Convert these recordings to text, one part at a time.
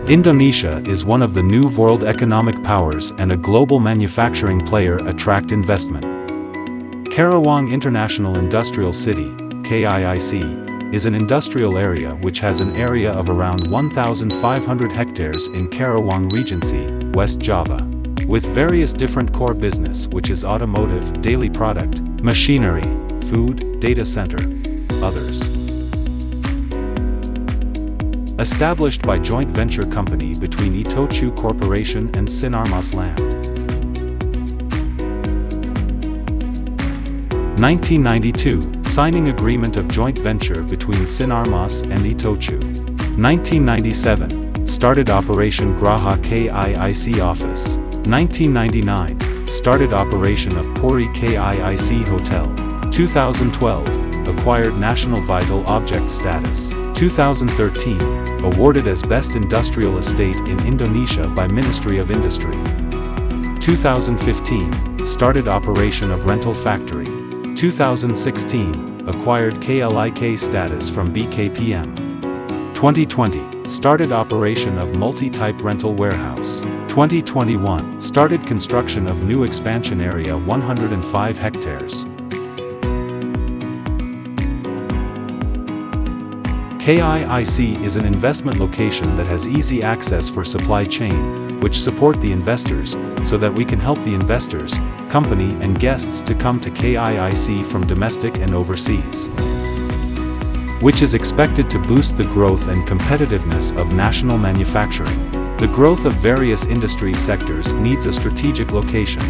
Indonesia is one of the new world economic powers and a global manufacturing player attract investment. Karawang International Industrial City, KIIC, is an industrial area which has an area of around 1,500 hectares in Karawang Regency, West Java, with various different core business which is automotive, daily product, machinery, food, data center, others. Established by joint venture company between Itochu Corporation and Sinarmas Land. 1992, signing agreement of joint venture between Sinarmas and Itochu. 1997, started operation Graha KIIC office. 1999, started operation of Pori KIIC Hotel. 2012, acquired National Vital Object status. 2013, awarded as Best Industrial Estate in Indonesia by Ministry of Industry. 2015, started operation of Rental Factory. 2016, acquired KLIK status from BKPM. 2020, started operation of multi-type rental warehouse. 2021, started construction of new expansion area 105 hectares. KIIC is an investment location that has easy access for supply chain, which support the investors, so that we can help the investors, company and guests to come to KIIC from domestic and overseas, which is expected to boost the growth and competitiveness of national manufacturing. The growth of various industry sectors needs a strategic location.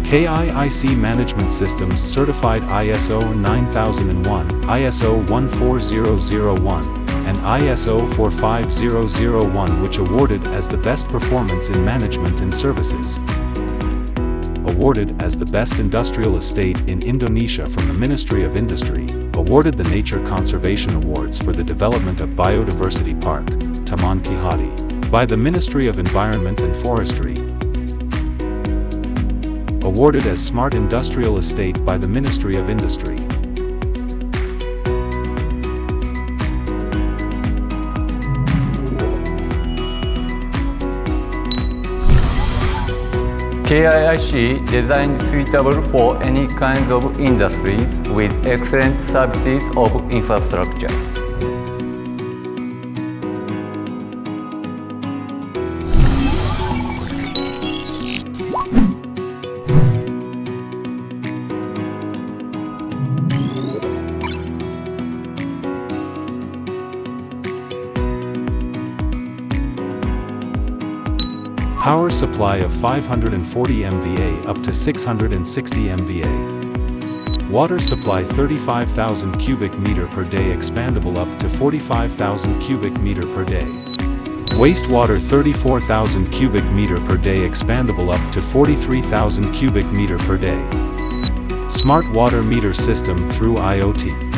KIIC Management Systems certified ISO 9001, ISO 14001, and ISO 45001, which awarded as the best performance in management and services. Awarded as the best industrial estate in Indonesia from the Ministry of Industry. Awarded the Nature Conservation Awards for the development of Biodiversity Park, Taman KIIC, by the Ministry of Environment and Forestry. Awarded as Smart Industrial Estate by the Ministry of Industry. KIIC designed suitable for any kinds of industries with excellent services of infrastructure. Power supply of 540 MVA up to 660 MVA. Water supply 35,000 cubic meter per day expandable up to 45,000 cubic meter per day. Wastewater 34,000 cubic meter per day expandable up to 43,000 cubic meter per day. Smart water meter system through IoT.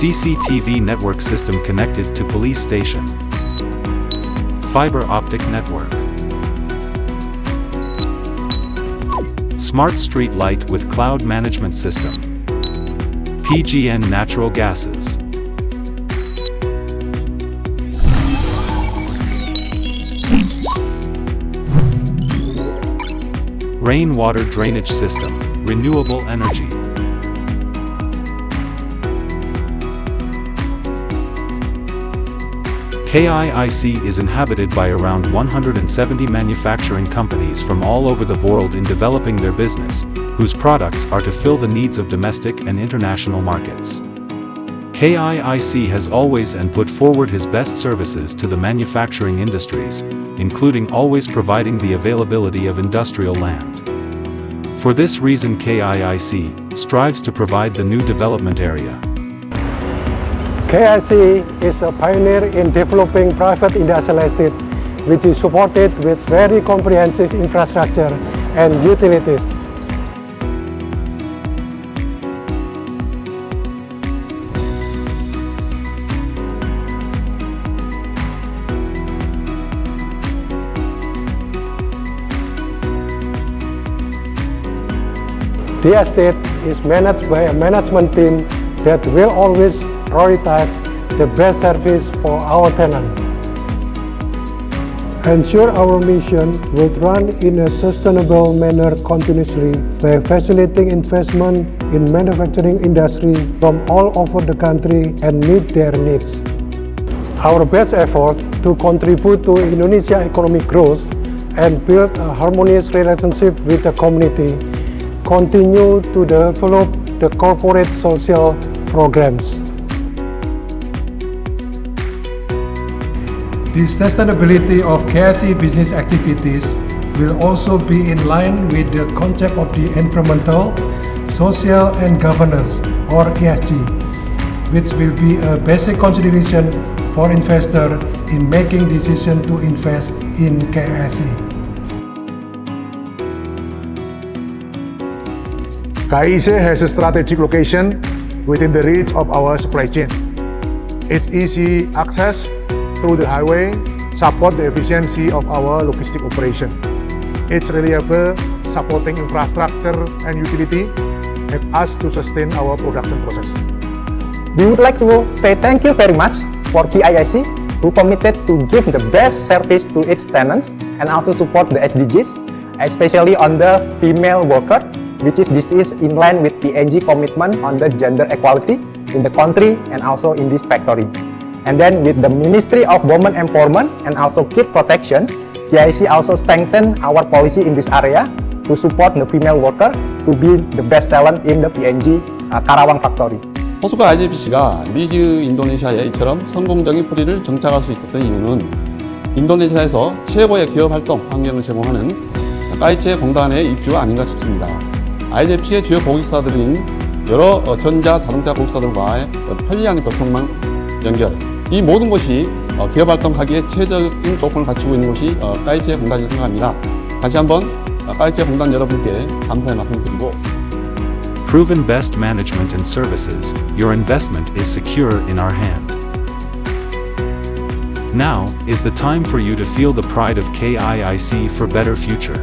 CCTV network system connected to police station. Fiber optic network. Smart street light with cloud management system. PGN natural gases. Rainwater drainage system, renewable energy. KIIC is inhabited by around 170 manufacturing companies from all over the world in developing their business, whose products are to fill the needs of domestic and international markets. KIIC has always and put forward his best services to the manufacturing industries, including always providing the availability of industrial land. For this reason KIIC strives to provide the new development area. KIIC is a pioneer in developing private industrial estate, which is supported with very comprehensive infrastructure and utilities. The estate is managed by a management team that will always prioritize the best service for our tenants. Ensure our mission will run in a sustainable manner continuously by facilitating investment in manufacturing industry from all over the country and meet their needs. Our best effort to contribute to Indonesia economic growth and build a harmonious relationship with the community continue to develop the corporate social programs. The sustainability of KIIC business activities will also be in line with the concept of the environmental, social and governance or ESG, which will be a basic consideration for investors in making decisions to invest in KIIC. KIIC has a strategic location within the reach of our supply chain. Its easy access through the highway support the efficiency of our logistic operation. Its reliable supporting infrastructure and utility help us to sustain our production process. We would like to say thank you very much for KIIC who committed to give the best service to its tenants and also support the SDGs, especially on the female worker, this is in line with PNG commitment on the gender equality in the country and also in this factory. And then with the Ministry of Women Empowerment and also Kid Protection, KIIC also strengthen our policy in this area to support the female worker to be the best talent in the PNG Karawang factory. 호수가 IGBC가 리즈 인도네시아에 이처럼 성공적인 뿌리를 정착할 수 있었던 이유는 인도네시아에서 최고의 기업 활동 환경을 제공하는 KIIC 공단의 입주가 아닌가 싶습니다. IGBC의 주요 고객사들인 여러 전자, 자동차 고객사들과의 편리한 교통망 연결, 이 모든 것이 기업 활동하기에 최적인 조건을 갖추고 있는 것이 KIIC 공단이라고 생각합니다. 다시 한번 KIIC 공단 여러분께 감사의 말씀드리고 Proven best management and services, your investment is secure in our hand. Now is the time for you to feel the pride of KIIC for better future.